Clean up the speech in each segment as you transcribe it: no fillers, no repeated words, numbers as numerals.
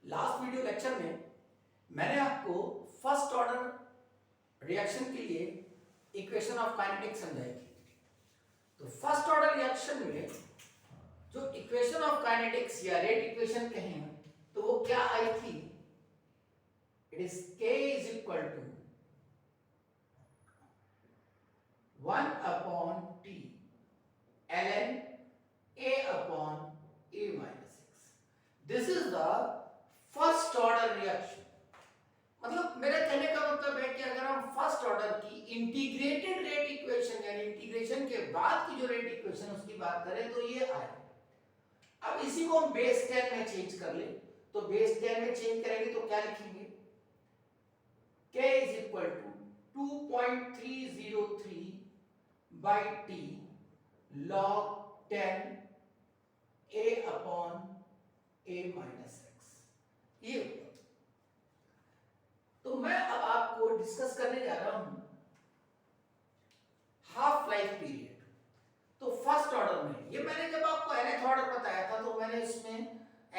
Last video lecture में मैंने आपको फर्स्ट ऑर्डर रिएक्शन के लिए इक्वेशन ऑफ काइनेटिक्स समझाई थी। तो फर्स्ट ऑर्डर रिएक्शन में जो इक्वेशन ऑफ काइनेटिक्स या रेट इक्वेशन कहें तो वो क्या आई थी? It is k is equal to 1/t ln a upon a minus x. This is the first order reaction. मतलब मेरे कहने का मतलब है कि अगर हम फर्स्ट ऑर्डर की इंटीग्रेटेड रेट इक्वेशन यानी इंटीग्रेशन के बाद की जो रेट इक्वेशन उसकी बात करें तो ये आए। अब इसी को हम बेस 10 में चेंज कर ले तो बेस 10 में चेंज करेंगे तो क्या लिखेंगे? k is equal to 2.303 by t log 10 a upon a minus x। ये तो मैं अब आपको डिस्कस करने जा रहा हूं हाफ लाइफ पीरियड। तो फर्स्ट ऑर्डर में ये मैंने जब आपको nth ऑर्डर बताया था तो मैंने इसमें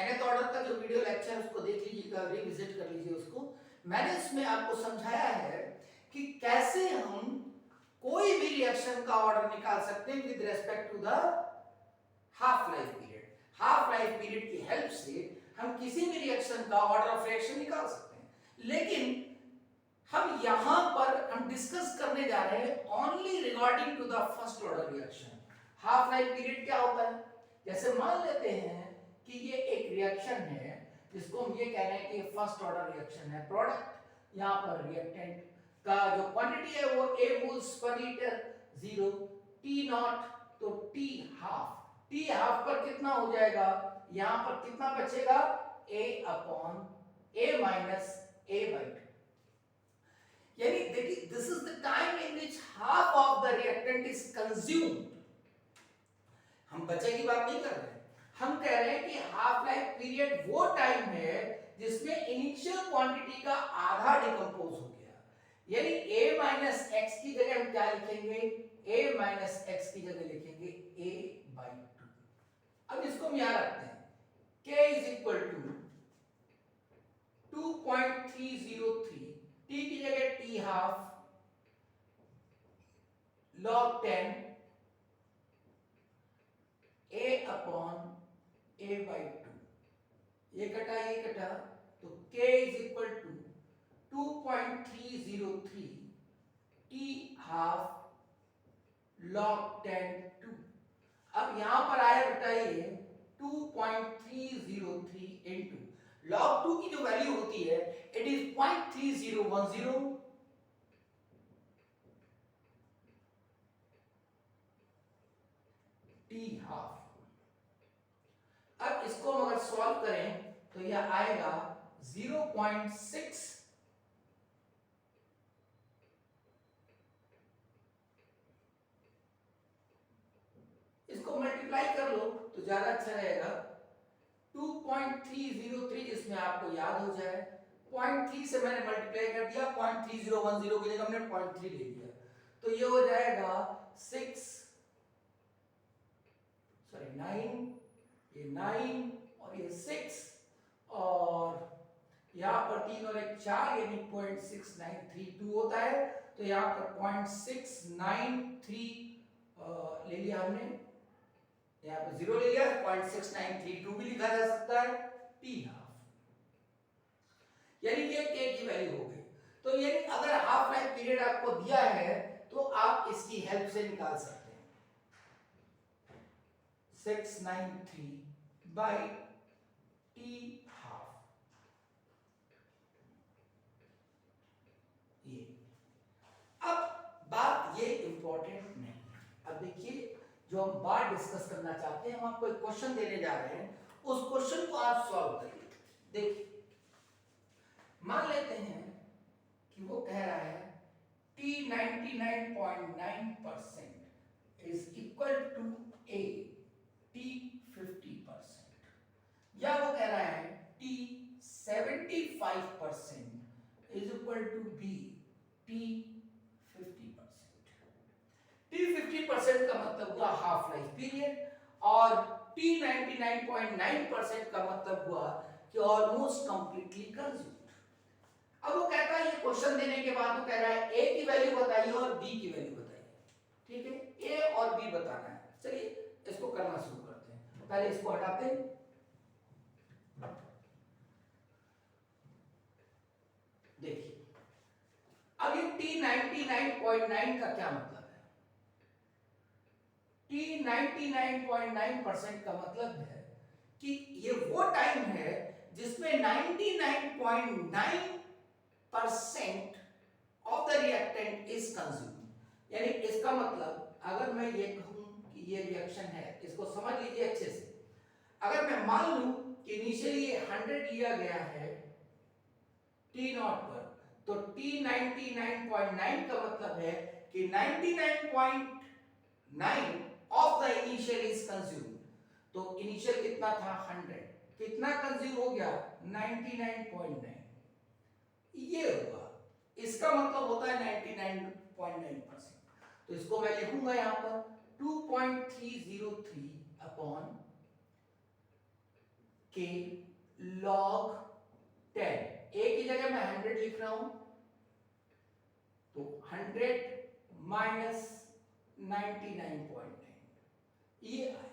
nth ऑर्डर का जो वीडियो लेक्चर उसको देख लीजिएगा, रिविजिट कर लीजिए उसको। मैंने इसमें आपको समझाया है कि कैसे हम कोई भी रिएक्शन का ऑर्डर निकाल सकते हैं with respect to the half life period. Half life period की हेल्प से हम किसी भी रिएक्शन का ऑर्डर ऑफ रिएक्शन निकाल सकते हैं। लेकिन हम यहां पर हम डिस्कस करने जा रहे हैं only regarding to the first order reaction. Half life period क्या होता है? जैसे मान लेते हैं कि ये एक रिएक्शन है जिसको हम ये कह रहे हैं कि फर्स्ट ऑर्डर रिएक्शन है। प्रोडक्ट यहां पर रिएक्टेंट का जो क्वांटिटी है वो a moles per litre 0, t not तो t हाफ पर कितना हो जाएगा? यहां पर कितना बचेगा? a upon a minus a by 2। यानी देखिए this is the time in which half of the reactant is consumed. हम बचे की बात नहीं कर रहे हैं, हम कह रहे हैं कि हाफ लाइफ पीरियड वो टाइम है जिसमें इनिशियल क्वांटिटी का आधा डिकम्पोज हो गया। यानी a माइनस x की जगह हम क्या लिखेंगे? a माइनस x की जगह लिखेंगे a by 2। अब इसको हम यहां रखते हैं। k is equal to 2.303 t की जगह t half log 10 a upon a by 2। ये कटा तो k is equal to 2.303 t half log 10 2। अब यहां पर आया बेटा ये 2.303 इनटू log 2 की जो वैल्यू होती है इट इज 0.3010 t हाफ। अब इसको हम अगर सॉल्व करें तो यह आएगा 0.6 इसको मल्टीप्लाई कर लो तो ज्यादा अच्छा रहेगा। 2.303 जिसमें आपको याद हो जाए 0.3 से मैंने मल्टीप्लाई कर दिया, 0.3010 की जगह हमने 0.3 ले लिया तो ये हो जाएगा 9, ये 9 और ये 6 और यहां पर 3 और 1 4 यानी 0.6932 होता है। तो यहां पर 0.693 ले लिया हमने, यहां पर 0 ले लिया, 0.6932 भी लिखा जा सकता है t हाफ। यानी ये k की वैल्यू हो गई। तो यानी अगर हाफ लाइफ पीरियड आपको दिया है तो आप इसकी हेल्प से निकाल सकते हैं 693 by t हाफ। ये अब बात ये इंपॉर्टेंट नहीं है। अब देखिए जो हम बात डिस्कस करना चाहते हैं, हम आपको एक क्वेश्चन देने जा रहे हैं, उस क्वेश्चन को आप सॉल्व करिए। देखिए मान लेते हैं कि वो कह रहा है t 99.9% is equal to a t 50%, या वो कह रहा है t 75% is equal to b t 50%। t 50% का मतलब हुआ हाफ लाइफ पीरियड और t 99.9% का मतलब हुआ कि ऑलमोस्ट कंप्लीटली कंज्यूम्ड। अब वो कहता है, ये क्वेश्चन देने के बाद वो कह रहा है ए की वैल्यू बताइए और बी की वैल्यू बताइए। ठीक है, ए और बी बताना है। चलिए इसको करना शुरू करते हैं। पहले इसको हटाते हैं। देखिए अब ये T99.9 का क्या मतलब है? T99.9% का मतलब है कि ये वो टाइम है जिसमें 99.9% of the reactant is consumed. यानी इसका मतलब अगर मैं ये कहूं कि ये रिएक्शन है, इसको समझ लीजिए अच्छे से। अगर मैं मान लूं कि इनिशियली ये 100 लिया गया है T0 पर, तो T99.9 का मतलब है कि 99.9 of the initial is consumed. तो इनिशियल कितना था 100, कितना कंज्यूम हो गया 99.9, ये हुआ। इसका मतलब होता है 99.9%। तो इसको मैं लिखूंगा यहां पर 2.303 अपॉन के log 10। ए की जगह मैं 100 लिख रहा हूं, तो 100 माइनस 99.9 ये आया।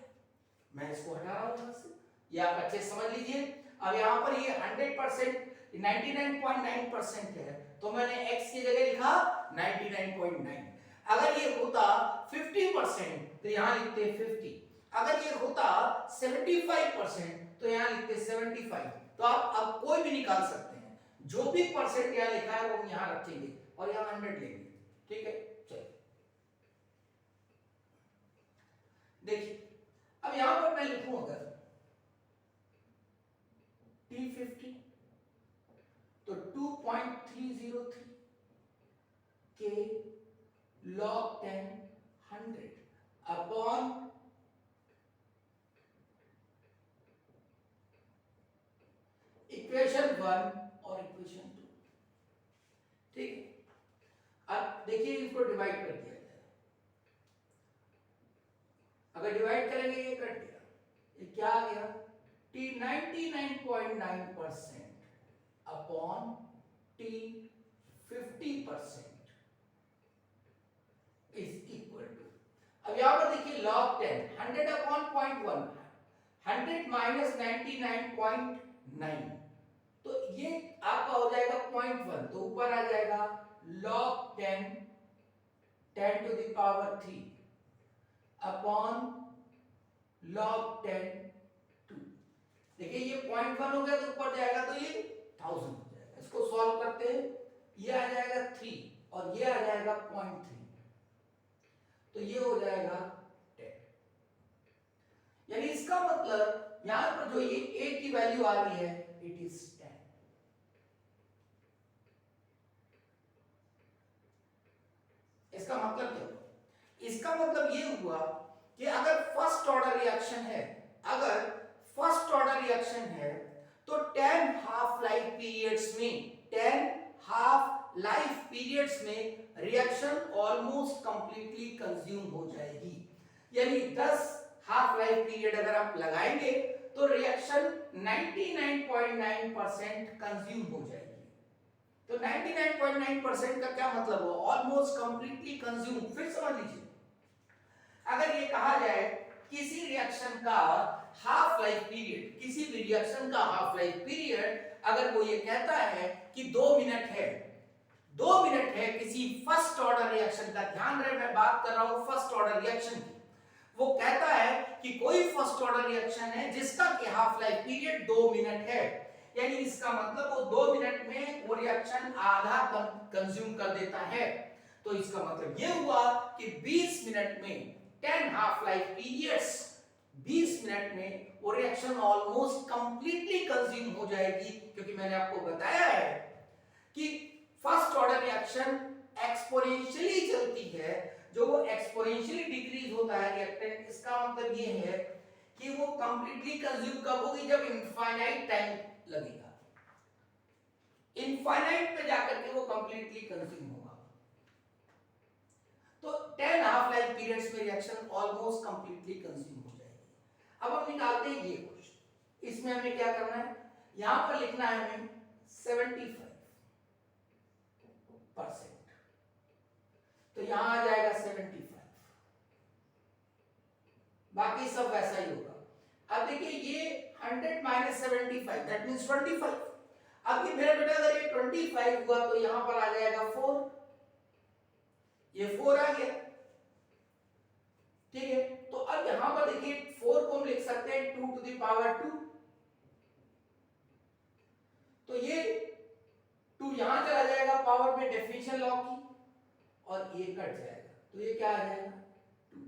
मैं इसको हटा रहा हूं यहां से, ये आप अच्छे समझ लीजिए। अब यहां पर ये 100% 99.9% है, तो मैंने x की जगह लिखा 99.9। अगर ये होता 50% तो यहां लिखते 50। अगर ये होता 75% तो यहां लिखते 75। तो आप अब कोई भी निकाल सकते हैं, जो भी परसेंट यहां लिखा है वो यहां रखेंगे और यहां 100 लेंगे। ठीक है, चलिए देखिए अब यहां पर मैं लिखूं अगर T50 तो 2.303 के log 10 100 अपॉन इक्वेशन 1 और इक्वेशन 2। ठीक है, अब देखिए इसको डिवाइड कर दिया जाए। अगर डिवाइड करेंगे ये कट गया, ये क्या आ गया T99.9% upon T50% is equal to, अब यहां पर देखिए log 10 100 अपॉन 0.1, 100 माइनस 99.9, तो ये आपका हो जाएगा 0.1, तो ऊपर आ जाएगा log 10 10 to the power 3 upon log 10 2। देखिए ये 0.1 हो गया तो ऊपर जाएगा तो ये 1000 हो जाएगा। इसको सॉल्व करते हैं, ये आ जाएगा 3 और ये आ जाएगा 0.3, तो ये हो जाएगा 10। यानी इसका मतलब यहां पर जो ये a की वैल्यू आ रही है इट इज 10। इसका मतलब क्या हुआ? इसका मतलब ये हुआ कि अगर फर्स्ट ऑर्डर रिएक्शन है, अगर फर्स्ट ऑर्डर रिएक्शन है तो 10 हाफ लाइफ पीरियड्स में, 10 हाफ लाइफ पीरियड्स में रिएक्शन ऑलमोस्ट कंप्लीटली कंज्यूम हो जाएगी। यानी 10 हाफ लाइफ पीरियड अगर आप लगाएंगे तो रिएक्शन 99.9% कंज्यूम हो जाएगी। तो 99.9% का क्या मतलब हो? Almost completely consume. फिर समझ लीजिए, अगर ये कहा जाए किसी रिएक्शन का हाफ लाइफ पीरियड, किसी भी रिएक्शन का हाफ लाइफ पीरियड अगर वो ये कहता है कि 2 मिनट है, 2 मिनट है किसी फर्स्ट ऑर्डर रिएक्शन का, ध्यान रहे मैं बात कर रहा हूं फर्स्ट ऑर्डर रिएक्शन की, वो कहता है कि कोई फर्स्ट ऑर्डर रिएक्शन है जिसका कि हाफ लाइफ पीरियड 2 मिनट है, यानी इसका मतलब वो 2 मिनट में वो रिएक्शन आधा कंज्यूम कर देता है। तो इसका मतलब ये हुआ कि 20 मिनट में 10 हाफ लाइफ पीरियड्स, 20 मिनट में वो रिएक्शन ऑलमोस्ट कंप्लीटली कंज्यूम हो जाएगी। क्योंकि मैंने आपको बताया है कि फर्स्ट ऑर्डर रिएक्शन एक्सपोनेंशियली चलती है, जो वो एक्सपोनेंशियली डिक्रीज होता है रिएक्टेंट, इसका मतलब ये है कि वो कंप्लीटली कंज्यूम कब होगी? जब इनफाइनाइट टाइम लगेगा, इनफाइनाइट पे जाकर के वो कंप्लीटली कंज्यूम होगा। तो 10 हाफ लाइफ पीरियड्स में रिएक्शन ऑलमोस्ट कंप्लीटली कंज्यूम हो जाएगी। अब हम निकालते हैं ये क्वेश्चन, इसमें हमें क्या करना है, यहां पर लिखना है हमें 75%, तो यहां आ जाएगा 75, बाकी सब वैसा ही होगा। अब देखिए ये 100 माइनस 75 दैट मींस 25। अब ये मेरा बेटा अगर ये 25 हुआ तो यहां पर आ जाएगा 4, ये 4 आ गया, ठीक है। तो अब यहां पर देखिए 4 को हम लिख सकते हैं 2 टू द पावर 2, तो ये 2 यहां चला जाएगा पावर में डेफिनेशन लॉ की, और ये कट जाएगा, तो ये क्या आ जाएगा 2।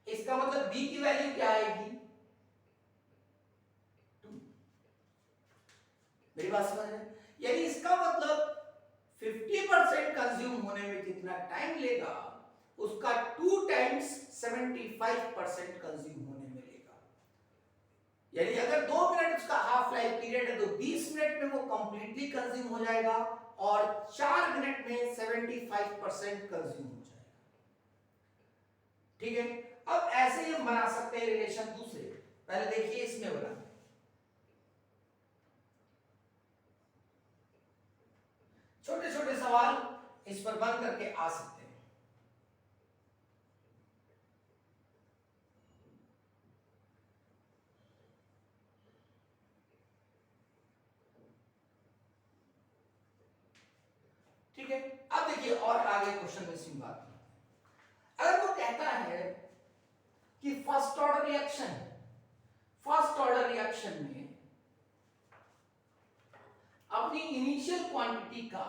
इसका मतलब b की वैल्यू क्या आएगी 2। मेरी बात समझ रहे हैं? यानी इसका मतलब 50% कंज्यूम होने में जितना टाइम लेगा उसका 2 टाइम्स 75% कंज्यूम होने में लेगा। यानी अगर 2 मिनट उसका हाफ लाइफ पीरियड है तो 20 मिनट में वो कंप्लीटली कंज्यूम हो जाएगा और 4 मिनट में 75% कंज्यूम हो जाएगा, ठीक है। अब ऐसे ही हम बना सकते हैं रिलेशन दूसरे, पहले देखिए इसमें बना, छोटे छोटे सवाल इस पर बन करके आ सकते हैं। ठीक है, अब देखिए और आगे क्वेश्चन में सी बात, अगर वो कहता है कि फर्स्ट ऑर्डर रिएक्शन में अपनी इनिशियल क्वांटिटी का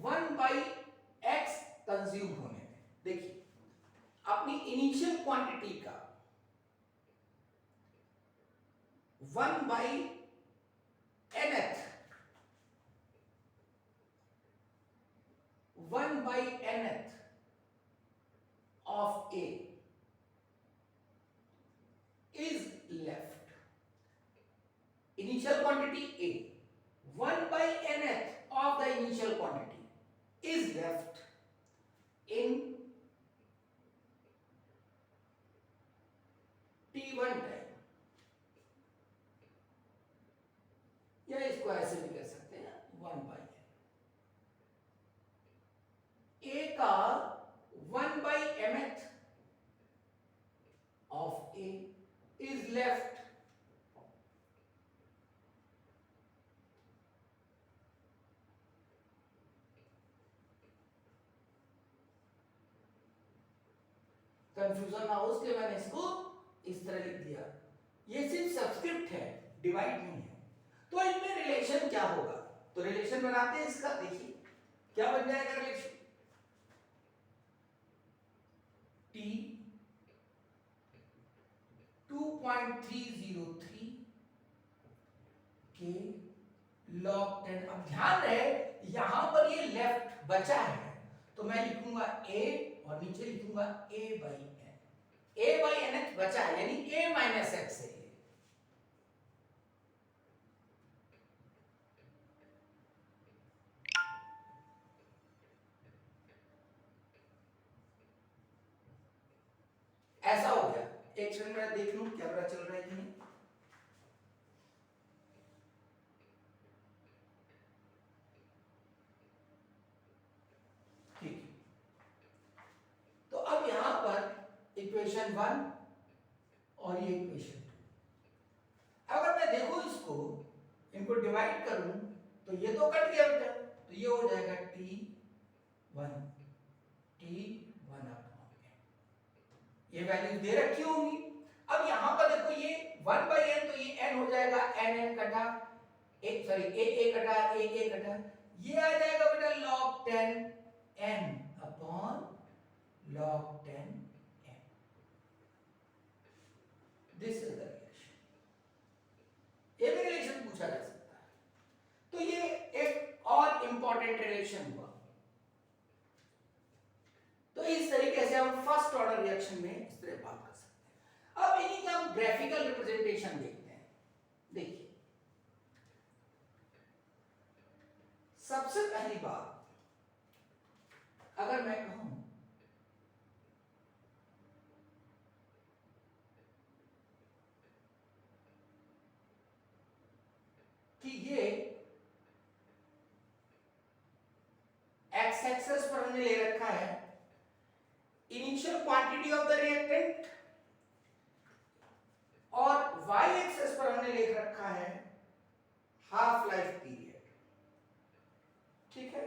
1/x कंज्यूम होने में, देखिए अपनी इनिशियल क्वांटिटी का 1/nth of A is left. Initial quantity A, 1/nth of the initial quantity is left in T1 time, या इसको ऐसे भी कह सकते हैं 1/n। A का 1/mth of A is left confusion ना हो उसके मैंने इसको इस तरह लिख दिया, ये सिर्फ सब्सक्रिप्ट है, डिवाइड नहीं है। तो इनमें रिलेशन क्या होगा, तो रिलेशन बनाते हैं इसका, देखिए क्या बन जाएगा रिलेशन, T 2.303 के log 10। अब ध्यान रहे यहां पर ये लेफ्ट बचा है तो मैं लिखूंगा a और नीचे लिखूंगा a/n, a/n बचा है यानी a माइनस x है। ऐसा हो गया, एक सेकंड में देख लूं क्या पता चल रहा है कि नहीं। ठीक, तो अब यहां पर इक्वेशन 1 और ये इक्वेशन 2, अगर मैं देखूं इसको, इनको डिवाइड करूं तो ये तो कट गया बेटा, तो ये हो जाएगा T1 ये वैल्यू दे रखी होंगी। अब यहां पर देखो ये 1/n तो ये n हो जाएगा, n कटा एक, सॉरी a कटा a कटा, ये आ जाएगा बेटा log 10 n upon log 10 n। This is the relation, ये भी रिलेशन पूछा जा सकता है। तो ये एक और इंपॉर्टेंट रिलेशन हुआ। तो इस तरीके से हम फर्स्ट ऑर्डर रिएक्शन में इस तरह बात कर सकते हैं। अब इन्हीं का हम ग्राफिकल रिप्रेजेंटेशन देखते हैं। देखिए सबसे पहली बात, अगर मैं कहूं कि ये एक्स एक्सेस पर हमने ले रखा है initial quantity of the reactant और वाई एक्सेस पर हमने ले रखा है हाफ लाइफ पीरियड। ठीक है,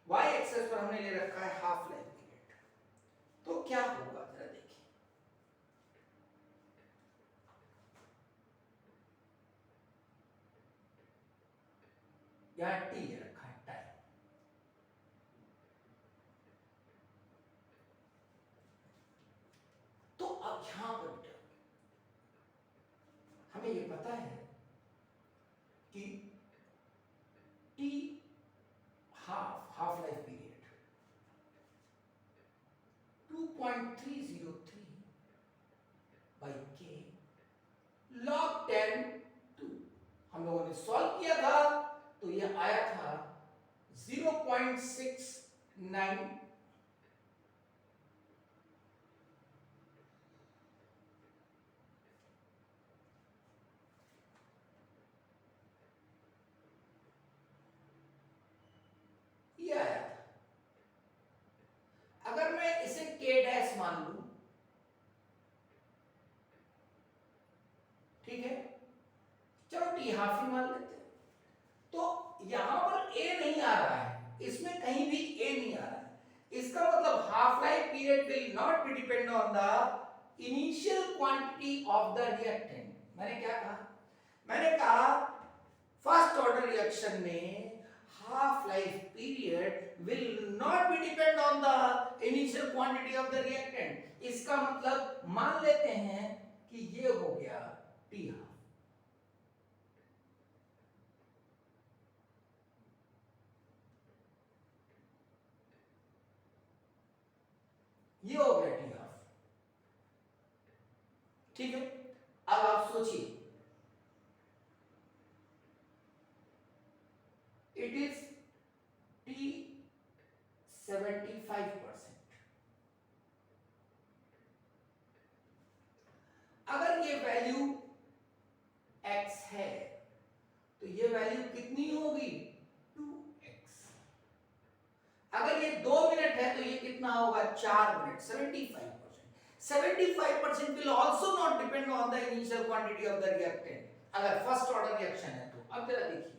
वाई एक्सेस पर हमने ले रखा है हाफ लाइफ पीरियड। तो क्या होगा जरा देखिए, यहां टी ले रखा है टाइम। तो अब यहां पर हमें ये पता है कि T half life period 2.303 by के log 10 2। हम लोगों ने सॉल्व किया था तो ये आया था 0.69। ये आया था। अगर मैं इसे k डैश मान लूं, ठीक है, चलो टी हाफ ही मान लेते हैं। तो यहां पर a नहीं आ रहा है, इसमें कहीं भी a नहीं आ रहा है। इसका मतलब half life period will not be depend on the initial quantity of the reactant. मैंने क्या कहा? मैंने कहा फर्स्ट ऑर्डर रिएक्शन में half life period will not be depend on the initial quantity of the reactant। इसका मतलब मान लेते हैं कि ये हो गया टी हाफ। ये हो गया टी हाफ। ठीक है, अब आप सोचिए, इट इज टी 75%। अगर ये वैल्यू x है तो ये वैल्यू कितनी होगी? 2x। अगर ये 2 मिनट है तो ये कितना होगा? 4 minute. 75%। 75% will also not depend on the initial quantity of the reactant अगर फर्स्ट ऑर्डर रिएक्शन है तो। अब जरा देखिए,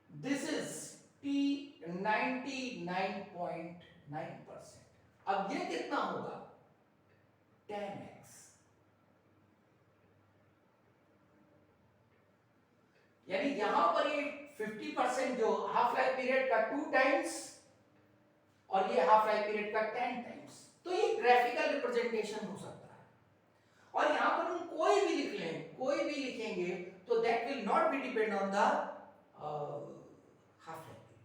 दिस इज T 99.9%। अब ये कितना होगा? 10x। यानी यहां पर ये 50% जो हाफ लाइफ पीरियड का 2 टाइम्स और ये हाफ लाइफ पीरियड का 10 टाइम्स। तो ये ग्राफिकल रिप्रेजेंटेशन हो सकता है। और यहां पर हम कोई भी लिख लें, कोई भी लिखेंगे तो that will not be depend on the half life period,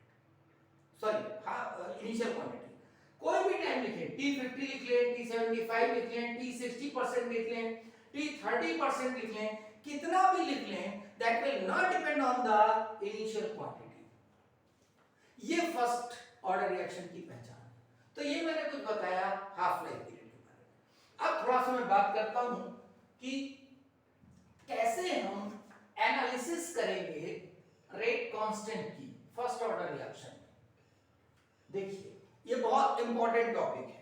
sorry initial quantity. कोई भी टाइम लिखें, T50 लिख लें, T75 लिख लें, T60% लिख लें, T30% लिख लें, कितना भी लिख लें, that will not depend on the initial quantity। ये फर्स्ट ऑर्डर रिएक्शन की पहचान है। तो ये मैंने कुछ बताया हाफ लाइफ पीरियड के बारे में। अब थोड़ा सा मैं बात करता हूं कि कैसे हम एनालिसिस करेंगे रेट कांस्टेंट की फर्स्ट ऑर्डर रिएक्शन में। देखिए, ये बहुत इंपॉर्टेंट टॉपिक है।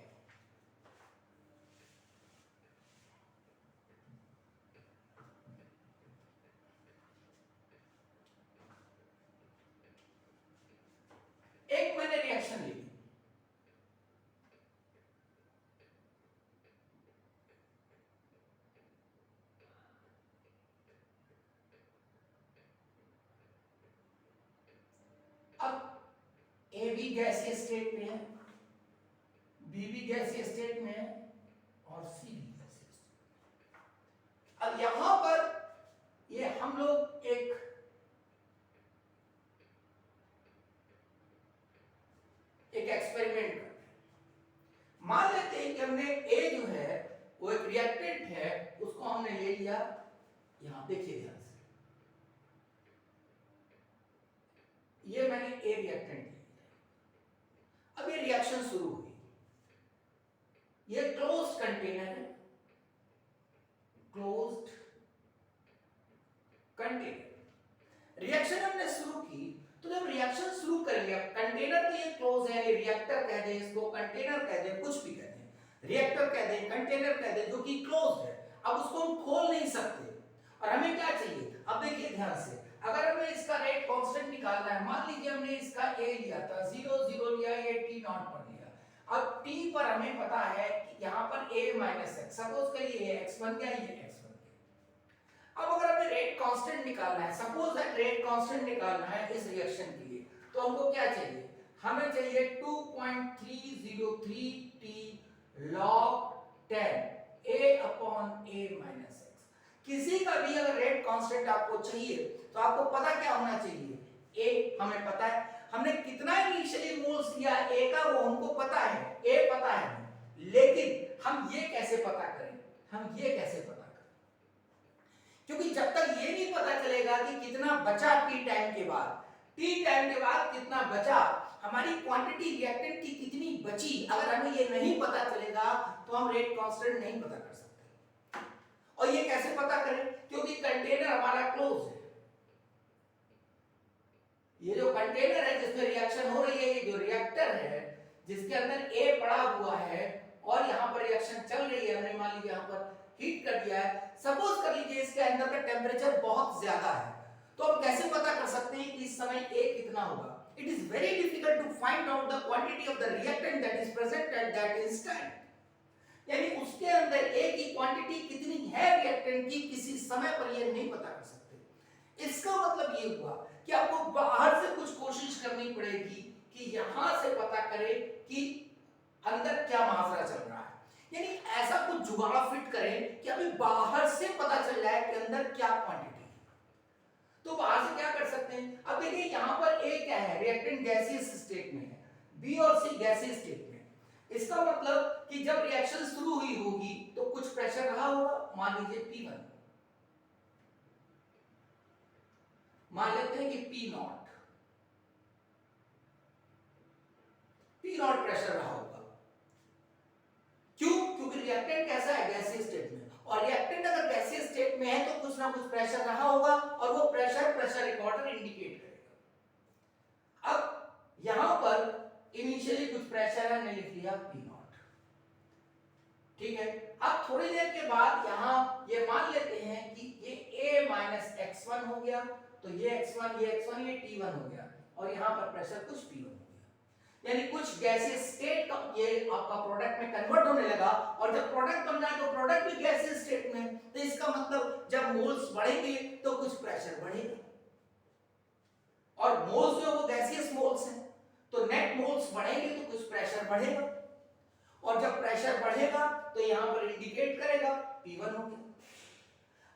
एक मैंने रिएक्शन ली, अब ए भी गैसीय स्टेट में है, बी भी गैसीय स्टेट में है और सी भी गैसीय स्टेट में। अब यहां पर ये हम लोग एक एक्सपेरिमेंट करते हैं। मान लेते हैं कि हमने ए जो है वो एक रिएक्टेंट है, उसको हमने ले लिया। यहां देखिए ध्यान से, ये मैंने ए रिएक्टेंट लिया। अब ये रिएक्शन शुरू हुई, ये क्लोज्ड कंटेनर है, कह दें, इसको कंटेनर कह दें, कुछ भी कह दें, रिएक्टर कह दें, कंटेनर कह दें, जो कि क्लोज है। अब उसको हम खोल नहीं सकते और हमें क्या चाहिए, अब देखिए ध्यान से, अगर हमें इसका रेट कांस्टेंट निकालना है, मान लीजिए हमने इसका a लिया था, 0 0 लिया, ये t नॉट पर लिया। अब t पर हमें पता है कि यहाँ पर a माइनस एक्स, सपोज करिए ये x बन गया, ये x बन गया। अब अगर हमें रेट कांस्टेंट निकालना है, सपोज दैट रेट कांस्टेंट निकालना है इस रिएक्शन के लिए, तो हमको क्या चाहिए, हमें चाहिए 2.303 t log 10 a upon a minus x. किसी का भी अगर रेट कांस्टेंट आपको चाहिए तो आपको पता क्या होना चाहिए, a हमें पता है, हमने कितना इनिशियली मोल्स लिया a का वो हमको पता है, a पता है, लेकिन हम ये कैसे पता करें, हम ये कैसे पता करें, क्योंकि जब तक ये नहीं पता चलेगा कि कितना बचा t टाइम के बाद, t टाइम के बाद कितना बचा, हमारी क्वांटिटी रिएक्टेंट की कितनी बची, अगर हमें ये नहीं पता चलेगा तो हम रेट कांस्टेंट नहीं पता कर सकते। और ये कैसे पता करें, क्योंकि कंटेनर हमारा क्लोज है, ये जो कंटेनर है जिसमें रिएक्शन हो रही है, ये जो रिएक्टर है जिसके अंदर A पड़ा हुआ है और यहाँ पर रिएक्शन चल रही है, हमने मान लीजिए यहाँ पर हीट कर दिया है, सपोज कर लीजिए इसके अंदर का टेम्परेचर बहुत ज्यादा है, तो हम कैसे पता कर सकते हैं कि इस समय A कितना होगा। It is very difficult to find out the quantity of the reactant that is present at that instant, यानी उसके अंदर A की क्वांटिटी कितनी है रिएक्टेंट की, किसी समय पर ये नहीं पता कर सकते। इसका मतलब ये हुआ कि आपको बाहर से कुछ कोशिश करनी पड़ेगी कि यहां से पता करें कि अंदर क्या माजरा चल रहा है, यानी ऐसा कुछ जुगाड़ फिट करें कि अभी बाहर से पता चल जाए कि अंदर क्या क्वांटिटी है। तो बाहर से क्या कर सकते हैं, अब देखिए यहां पर A क्या है, रिएक्टेंट गैसियस स्टेट में है, B और C गैसियस स्टेट में। इसका मतलब कि जब रिएक्शन शुरू हुई होगी तो कुछ प्रेशर रहा होगा, मान लीजिए P1, मान लेते हैं कि P नॉट प्रेशर रहा होगा। क्यों, क्योंकि रिएक्टेंट कैसा है, गैसियस स्टेट में, और रिएक्टेंट अगर गैसियस स्टेट में है तो कुछ ना कुछ प्रेशर रहा होगा और वो प्रेशर रिकॉर्डर इंडिकेट करेगा। अब यहां पर इनिशियली कुछ प्रेशर है, हमने लिख लिया P नॉट, ठीक है। अब थोड़ी देर के बाद यहां ये मान लेते हैं कि ये A माइनस x1 हो गया, तो ये x1 ये T1 हो गया, और यहां पर प्रेशर कुछ P1 हो गया, यानी कुछ गैसियस स्टेट का ये आपका प्रोडक्ट में कन्वर्ट होने लगा, और जब प्रोडक्ट बन रहा है तो प्रोडक्ट भी गैसियस स्टेट में, तो इसका मतलब जब मोल्स बढ़ेंगे तो कुछ प्रेशर बढ़ेगा, और मोल्स जो वो गैसियस मोल्स हैं, तो नेट मोल्स बढ़ेंगे तो कुछ प्रेशर बढ़ेगा, और जब प्रेशर बढ़ेगा तो यहां पर इंडिकेट करेगा P1 हो गया।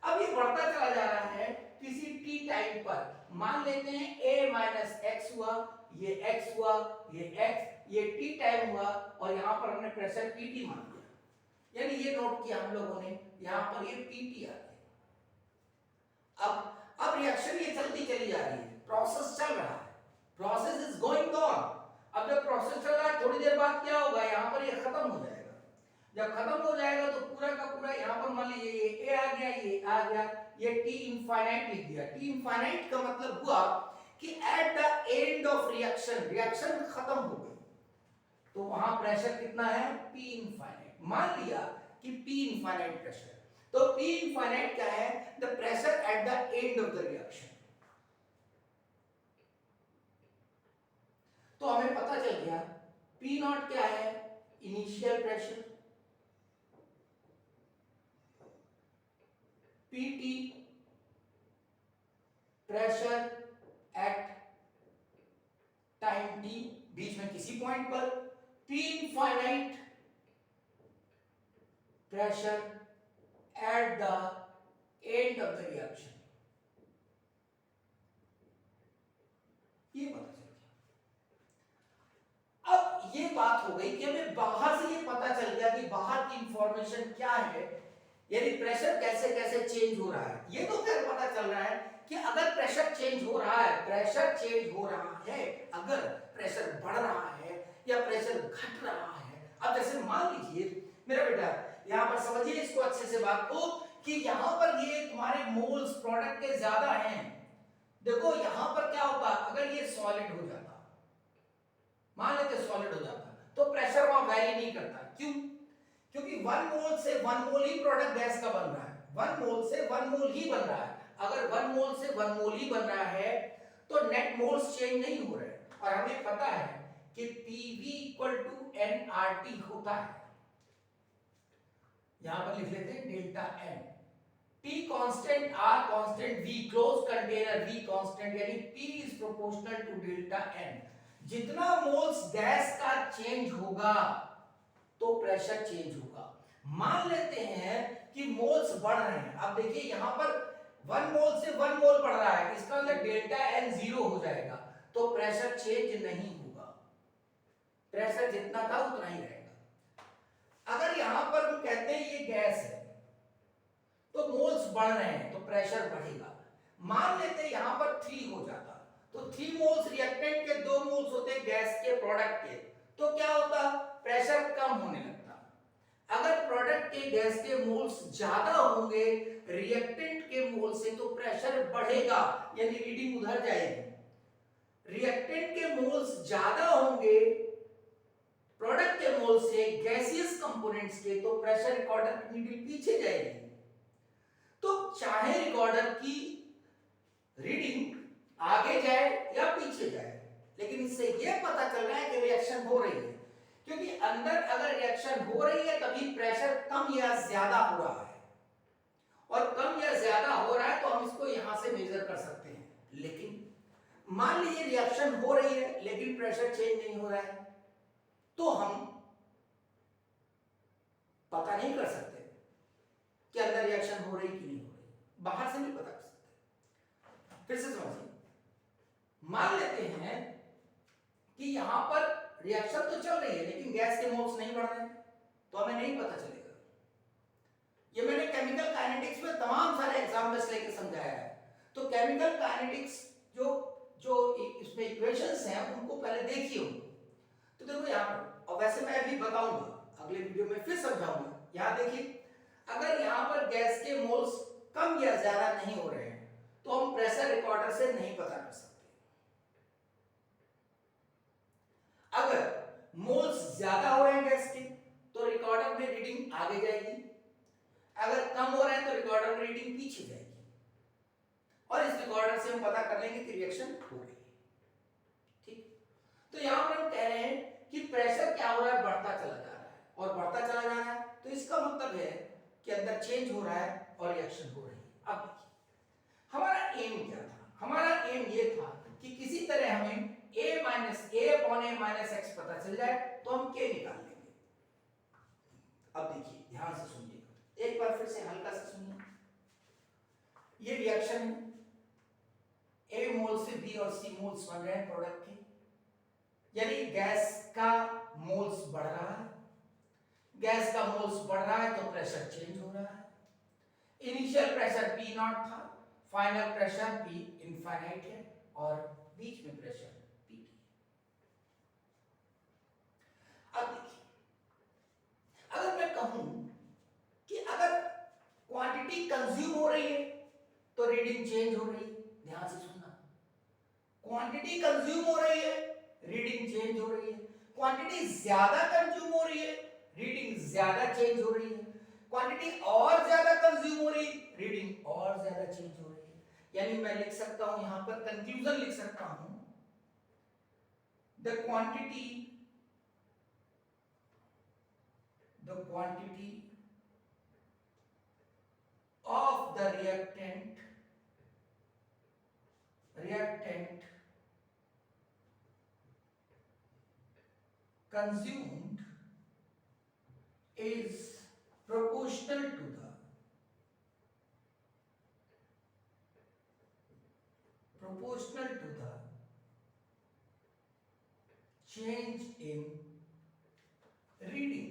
अब ये बढ़ता चला जा रहा है किसी t टाइम पर, मान लेते हैं A माइनस एक्स हुआ, ये x हुआ, ये x, ये t टाइम हुआ, और यहां पर हमने प्रेशर PT मान लिया, यानी ये नोट किया हम लोगों ने, यहां पर ये PT आ गया। अब रिएक्शन ये चलती चली जा रही है, प्रोसेस चल रहा है, प्रोसेस इज गोइंग ऑन। अब जब प्रोसेस चल रहा है थोड़ी देर बाद क्या होगा, यहां पर ये खत्म हो जाएगा, जब खत्म हो जाएगा तो पूरा का पूरा यहां पर मान लीजिए ये A आ गया, ये आ गया, ये T इनफाइनाइट लिख दिया। T इनफाइनाइट का मतलब हुआ कि at the end of reaction, reaction खत्म हो गई, तो वहां प्रेशर कितना है, P इनफाइनाइट, मान लिया कि P इनफाइनाइट प्रेशर, तो P इनफाइनाइट क्या है, the pressure at the end of the reaction. तो हमें पता चल गया P नॉट क्या है, initial pressure, PT pressure at time t, बीच में किसी पॉइंट पर, P infinite pressure at the end of the reaction. ये पता चल गया। अब ये बात हो गई कि हमें बाहर से ये पता चल गया कि बाहर की इंफॉर्मेशन क्या है, यानी प्रेशर कैसे कैसे चेंज हो रहा है। ये तो खैर पता चल रहा है कि अगर प्रेशर चेंज हो रहा है, प्रेशर चेंज हो रहा है, अगर प्रेशर बढ़ रहा है या प्रेशर घट रहा है। अब जैसे मान लीजिए मेरा बेटा, यहां पर समझिए इसको अच्छे से बात को, कि यहां पर ये तुम्हारे मोल्स प्रोडक्ट के ज्यादा हैं। देखो यहां पर क्या होता, अगर ये सॉलिड हो जाता, मान लेते सॉलिड हो जाता, तो प्रेशर वहां वेरी नहीं करता। क्यों? क्योंकि 1 मोल से 1 मोल ही प्रोडक्ट गैस का बन रहा है, 1 मोल से 1 मोल ही बन रहा है। अगर 1 मोल से 1 मोल ही बन रहा है तो नेट मोल्स चेंज नहीं हो रहे, और हमें पता है कि PV = nRT होता है। यहां पर लिख लेते हैं delta N, T constant, R constant, V close container, V constant, यानी P is proportional to delta N। जितना मोल्स गैस का चेंज होगा तो प्रेशर चेंज होगा। मान लेते हैं कि मोल्स बढ़ रहे हैं। अब देखिए यहां पर 1 मोल से 1 मोल बढ़ रहा है, इसका मतलब डेल्टा N 0 हो जाएगा, तो प्रेशर चेंज नहीं होगा, प्रेशर जितना था उतना ही रहेगा। अगर यहां पर हम कहते हैं ये गैस है तो मोल्स बढ़ रहे हैं तो प्रेशर बढ़ेगा। मान लेते हैं यहां पर 3 हो जाता, तो 3 मोल्स रिएक्टेंट के, 2 मोल्स होते गैस के प्रोडक्ट के, तो क्या होता? प्रेशर कम होने लगता। अगर प्रोडक्ट के गैस के मोल्स ज्यादा होंगे रिएक्टेंट के मोल से तो प्रेशर बढ़ेगा, यानी रीडिंग उधर जाएगी। रिएक्टेंट के मोल्स ज्यादा होंगे प्रोडक्ट के मोल से गैसियस कंपोनेंट्स के, तो प्रेशर रिकॉर्डर की नीडल पीछे जाएगी। तो चाहे रिकॉर्डर की रीडिंग आगे जाए या पीछे जाए, लेकिन इससे यह पता चल रहा है कि रिएक्शन हो रही है, क्योंकि अंदर अगर रिएक्शन हो रही है तभी प्रेशर कम या ज्यादा हो रहा है, और कम या ज्यादा हो रहा है तो हम इसको यहां से मेजर कर सकते हैं। लेकिन मान लीजिए रिएक्शन हो रही है लेकिन प्रेशर चेंज नहीं हो रहा है, तो हम पता नहीं कर सकते कि अंदर रिएक्शन हो रही कि नहीं हो रही, बाहर से नहीं पता कर सकते। फिर से समझिए, मान लेते हैं कि यहां पर रिएक्शन तो चल रही है लेकिन गैस के मोल्स नहीं बढ़ रहे हैं, तो हमें नहीं पता चलेगा। ये मैंने केमिकल काइनेटिक्स में तमाम सारे एग्जांपल्स लेके समझाया है। तो केमिकल काइनेटिक्स जो जो इसमें इक्वेशंस हैं उनको पहले देखिए। तो देखो यहां पर, और वैसे मैं अभी बताऊंगा अगले वीडियो में, फिर समझाऊंगा। यहां देखिए, अगर यहां पर गैस के मोल्स कम या ज्यादा नहीं हो रहे हैं तो हम प्रेशर रिकॉर्डर से नहीं पता कर सकते। अगर मोल्स ज्यादा हो रहे हैं गैस के तो रिकॉर्डर में रीडिंग आगे जाएगी, अगर कम हो रहे हैं तो रिकॉर्डर में रीडिंग पीछे जाएगी, और इस रिकॉर्डर से हम पता कर लेंगे कि रिएक्शन हो रही है। ठीक, तो यहां पर हम कह रहे हैं कि प्रेशर क्या हो रहा है, बढ़ता चला जा रहा है, और बढ़ता चला जा रहा है तो इसका मतलब है कि अंदर चेंज हो रहा है और रिएक्शन हो रही है। अब देखिए हमारा एम क्या था, हमारा एम ये था कि किसी तरह हमें a/x पता चल जाए तो हम k निकाल लेंगे। अब देखिए ध्यान से सुनिएगा, एक बार फिर से हल्का सा सुनिए। ये रिएक्शन है, a मोल से b और c मोल्स बन रहे हैं प्रोडक्ट के, यानी गैस का मोल्स बढ़ रहा है। गैस का मोल्स बढ़ रहा है तो प्रेशर चेंज हो रहा है। इनिशियल प्रेशर P0 था, फाइनल प्रेशर P इनफाइनाइट है, और बीच में प्रेशर PT। अब देखिए, अगर मैं कहूं कि अगर क्वांटिटी कंज्यूम हो रही है तो रीडिंग चेंज हो रही है, ध्यान से सुनना। क्वांटिटी कंज्यूम हो रही है, रीडिंग चेंज हो रही है। क्वांटिटी ज्यादा कंज्यूम हो रही है, रीडिंग ज्यादा चेंज हो रही है। क्वांटिटी और ज्यादा कंज्यूम हो रही है, रीडिंग और ज्यादा चेंज हो रही है। यानी मैं लिख सकता हूं, यहां पर कंक्लूजन लिख सकता हूं, the quantity of the reactant consumed is proportional to the change in reading।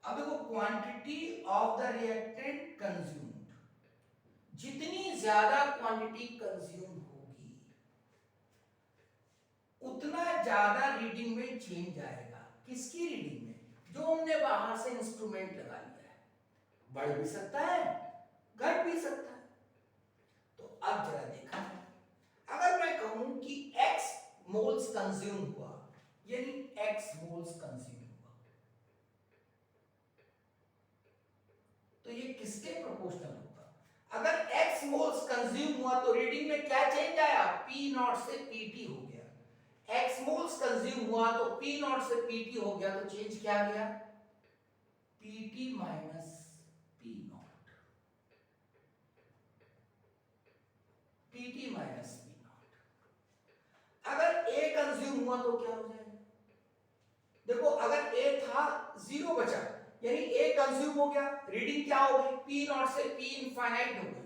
अब देखो, quantity of the reactant consumed, जितनी ज्यादा क्वांटिटी कंज्यूम होगी उतना ज्यादा रीडिंग में चेंज आएगा। किसकी रीडिंग में? जो हमने बाहर से इंस्ट्रूमेंट लगा लिया है। बढ़ भी सकता है, घट भी सकता है। तो अब जरा देखा है, अगर मैं कहूं कि x मोल्स कंज्यूम हुआ, यानी x मोल्स कंज्यूम हुआ, तो ये किसके प्रोपोर्शनल होगा? अगर x मोल्स कंज्यूम हुआ तो रीडिंग में क्या चेंज आया? P नॉट से PT हो गया। x मोल्स कंज्यूम हुआ तो P नॉट से PT हो गया, तो चेंज क्या आ गया? PT minus P not, PT minus P not. अगर A कंज्यूम हुआ तो क्या हो जाएगा? देखो अगर A था 0 बचा, यानी A कंज्यूम हो गया, रीडिंग क्या हो गई? P नॉट से P इनफाइनाइट हो गई।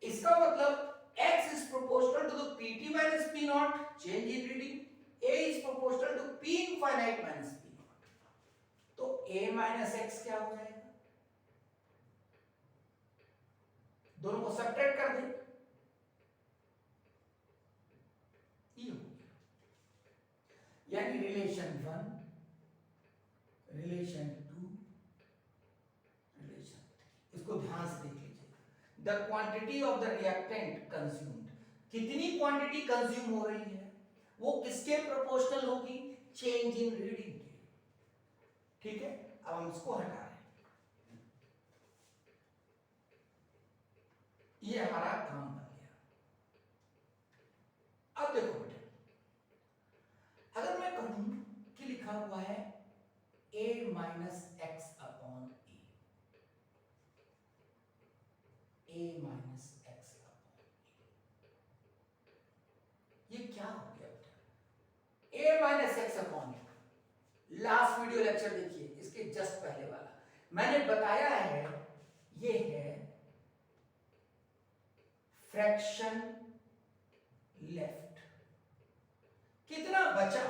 इसका मतलब x is proportional to the pt minus p naught, change in reading. A is proportional to p infinite minus p naught, तो a minus x क्या हो जाएगा? दोनों को सब्ट्रैक्ट कर दें, ये हो गया। यानी रिलेशन 1, रिलेशन 2, रिलेशन 3। इसको ध्यान से देख लीजिए। The quantity of the reactant consumed, कितनी क्वांटिटी कंज्यूम हो रही है, वो किसके प्रोपोर्शनल होगी? चेंज इन रीडिंग के। ठीक है, अब हम इसको हटा रहे हैं, ये हमारा काम बन गया। अब देखो बेटे, अगर मैं कहूं कि लिखा हुआ है a minus x upon a minus x upon ये क्या हो गया बेटा? a minus x upon last video lecture देखिए, इसके जस्ट पहले वाला मैंने बताया है, ये है फ्रैक्शन लेफ्ट। कितना बचा?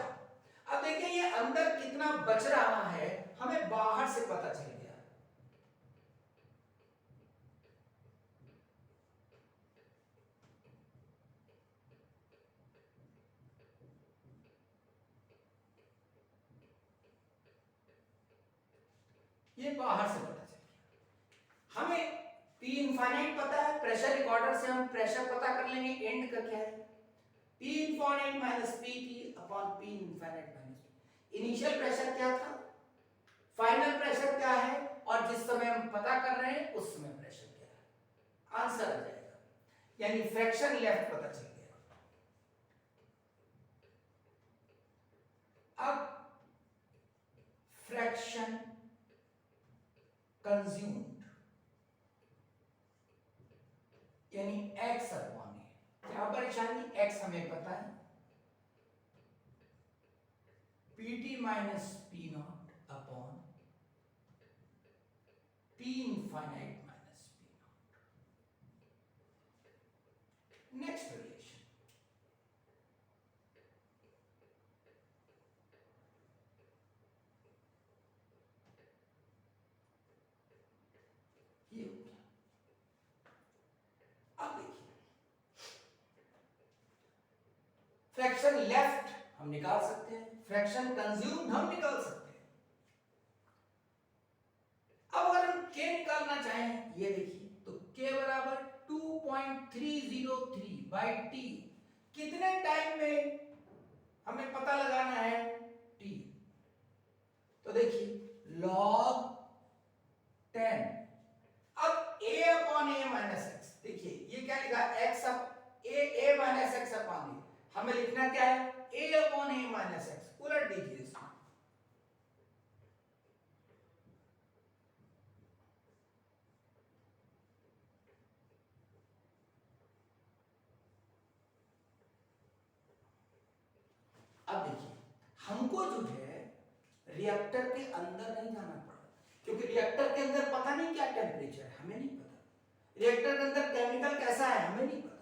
अब देखिए ये अंदर कितना बच रहा है हमें बाहर से पता चल गया। ये बाहर से पता चल गया। हमें P इनफाइनाइट पता है, प्रेशर रिकॉर्डर से हम प्रेशर पता कर लेंगे, एंड का क्या है? P infinite minus PT upon P infinite minus P। Initial pressure क्या था, फाइनल प्रेशर क्या है, और जिस समय हम पता कर रहे हैं उस समय प्रेशर क्या है, आंसर आ जाएगा। यानी फ्रैक्शन लेफ्ट पता चल गया। अब फ्रैक्शन कंज्यूम्ड, यानी x अपॉन ए। क्या परेशानी? x हमें पता है, PT minus P not upon P infinite minus P not. Next relation, ये हो गया। अब देखिए फ्रैक्शन लेफ्ट हम निकाल सकते हैं, फ्रैक्शन कंज्यूम्ड हम निकाल सकते हैं। अब अगर हम k निकालना चाहें, ये देखिए, तो k बराबर 2.303 बाई t। कितने टाइम में हमें पता लगाना है? t। तो देखिए log 10। अब a upon a minus x, देखिए ये क्या लिखा? x up a minus x upon a। हमें लिखना क्या है? a upon a minus x. उलट दीजिए इसको, अब देखिए हमको जो है रिएक्टर के अंदर नहीं जाना पड़ा, क्योंकि रिएक्टर के अंदर पता नहीं क्या टेम्परेचर है, हमें नहीं पता। रिएक्टर के अंदर केमिकल कैसा है, हमें नहीं पता।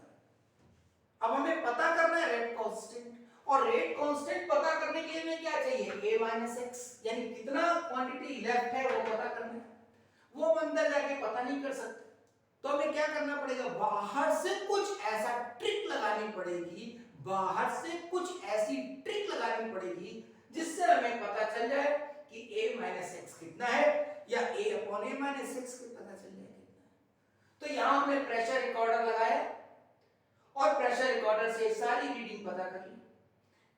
अब हमें पता करना है रेट कांस्टेंट, और रेट कांस्टेंट पता करने के लिए हमें क्या चाहिए? a माइनस एक्स, यानी कितना क्वांटिटी लेफ्ट है वो पता करना है। वो हम अंदर जाके पता नहीं कर सकते, तो हमें क्या करना पड़ेगा? बाहर से कुछ ऐसा ट्रिक लगानी पड़ेगी, बाहर से कुछ ऐसी ट्रिक लगानी पड़ेगी जिससे हमें पता चल जाए कि a माइनस एक्स कितना है, या a upon a minus x पता चल जाए कितना है। तो यहां हमने प्रेशर रिकॉर्डर लगाया और प्रेशर रिकॉर्डर से सारी रीडिंग पता कर ली।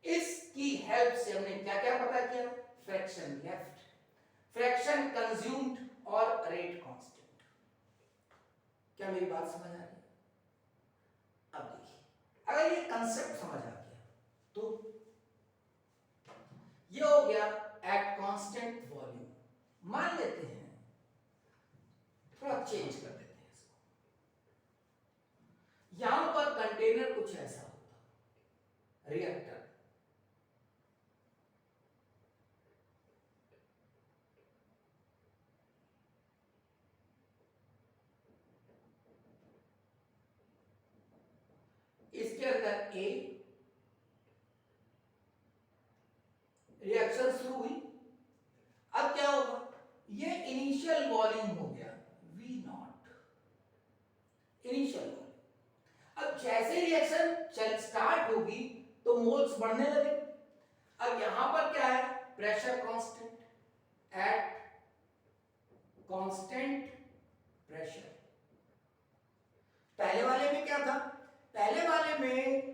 इसकी हेल्प से हमने क्या क्या पता किया, फ्रैक्शन लेफ्ट, फ्रैक्शन कंज्यूम्ड और रेट कांस्टेंट। क्या मेरी बात समझ आ रही है? अब देखिए, अगर ये कंसेप्ट समझ आ गया तो ये हो गया एट कांस्टेंट वॉल्यूम। मान लेते हैं, थोड़ा चेंज कर देते हैं इसको, यहां पर कंटेनर कुछ ऐसा होता, रिएक्टर, इसके अंदर ए, रिएक्शन शुरू हुई। अब क्या होगा, ये इनिशियल वॉल्यूम हो गया V नॉट, इनिशियल वॉल्यूम। अब जैसे रिएक्शन चल स्टार्ट होगी तो मोल्स बढ़ने लगे। अब यहां पर क्या है, pressure constant, at constant pressure. पहले वाले में क्या था, पहले वाले में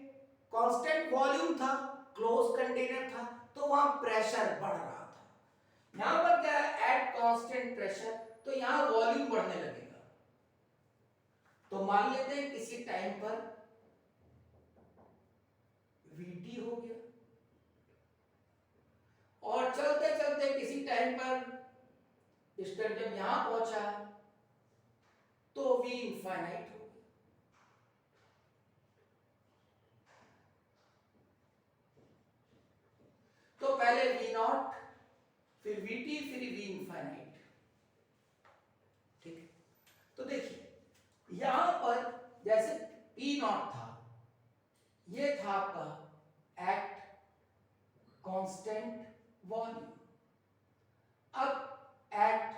कांस्टेंट वॉल्यूम था, क्लोज कंटेनर था, तो वहां प्रेशर बढ़ रहा था। यहां पर क्या है, एट कांस्टेंट प्रेशर, तो यहां वॉल्यूम बढ़ने लगेगा। तो मान लेते हैं किसी टाइम पर Vt हो गया, और चलते चलते किसी टाइम पर स्टेप जब यहां पहुंचा तो V इनफाइनाइट हो गया। तो पहले V नॉट, फिर Vt, फिर V इनफाइनाइट। ठीक है, तो देखिए यहां पर जैसे P नॉट था, ये था आपका एट कांस्टेंट वॉल्यूम। अब एट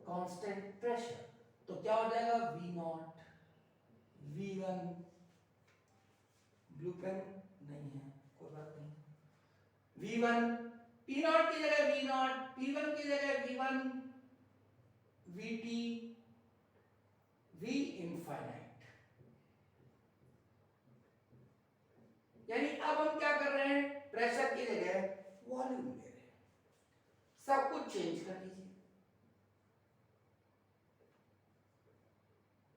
कांस्टेंट प्रेशर तो क्या हो जाएगा, V not, V1, blue pen नहीं है, कोई बात नहीं, V1, P नॉट की जगह V नॉट, P1 की जगह V1, Vt, V इनफाइनाइट। यानी अब हम क्या कर रहे हैं, प्रेशर की जगह वॉल्यूम ले रहे हैं। सब कुछ चेंज कर दीजिए।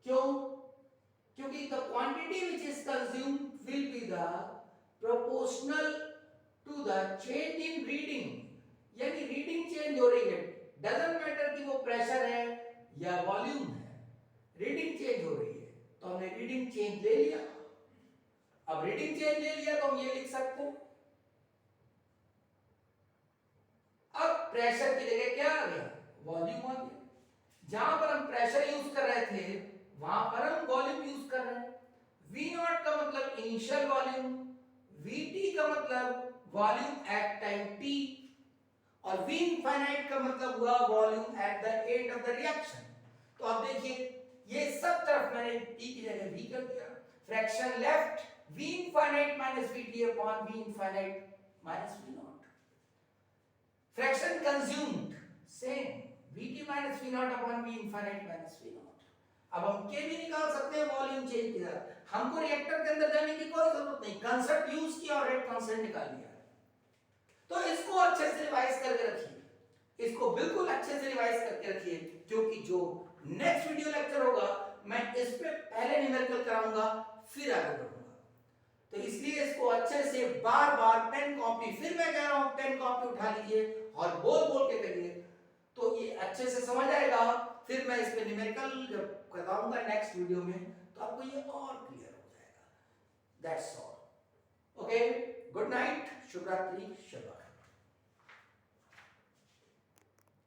क्यों? क्योंकि the quantity which is consumed will be the proportional to the change in reading. यानी रीडिंग चेंज हो रही है, डजंट मैटर कि वो प्रेशर है या वॉल्यूम है, रीडिंग चेंज हो रही है, तो हमने रीडिंग चेंज ले लिया। अब रीडिंग चेंज ले लिया तो हम ये लिख सकते हैं, अब प्रेशर की जगह क्या आ गया, वॉल्यूम आ गया। जहां पर हम प्रेशर यूज कर रहे थे वहां पर हम वॉल्यूम यूज कर रहे हैं। V नॉट का मतलब इनिशियल वॉल्यूम, Vt का मतलब वॉल्यूम एट टाइम t, और V इनफाइनाइट का मतलब हुआ volume at the end of the reaction. तो अब देखिए ये सब तरफ मैंने t की जगह v कर दिया, fraction left V infinite minus Vt upon V infinite minus V not, fraction consumed same Vt minus V not upon V infinite minus V not. अब हम K भी निकाल सकते हैं वॉल्यूम चेंज के साथ, हमको रिएक्टर के अंदर जाने की कोई जरूरत नहीं, कंसेप्ट यूज किया और रेट कांस्टेंट निकाल लिया। तो इसको अच्छे से रिवाइज करके रखिए, इसको बिल्कुल अच्छे से रिवाइज करके रखिए, क्योंकि जो नेक्स्ट वीडियो लेक्चर होगा मैं इस पे पहले न्यूमेरिकल कराऊंगा फिर आगे बढ़ूंगा। तो इसलिए इसको अच्छे से बार बार पेन कॉपी, फिर मैं कह रहा हूं पेन कॉपी उठा लीजिए और बोल बोल के करिए, तो ये अच्छे से समझ आएगा। फिर मैं इस पे न्यूमेरिकल जब बताऊंगा नेक्स्ट वीडियो में तो आपको ये और क्लियर हो जाएगा। That's all. Okay, good night, शुभ रात्रि, शुभ रात्रि।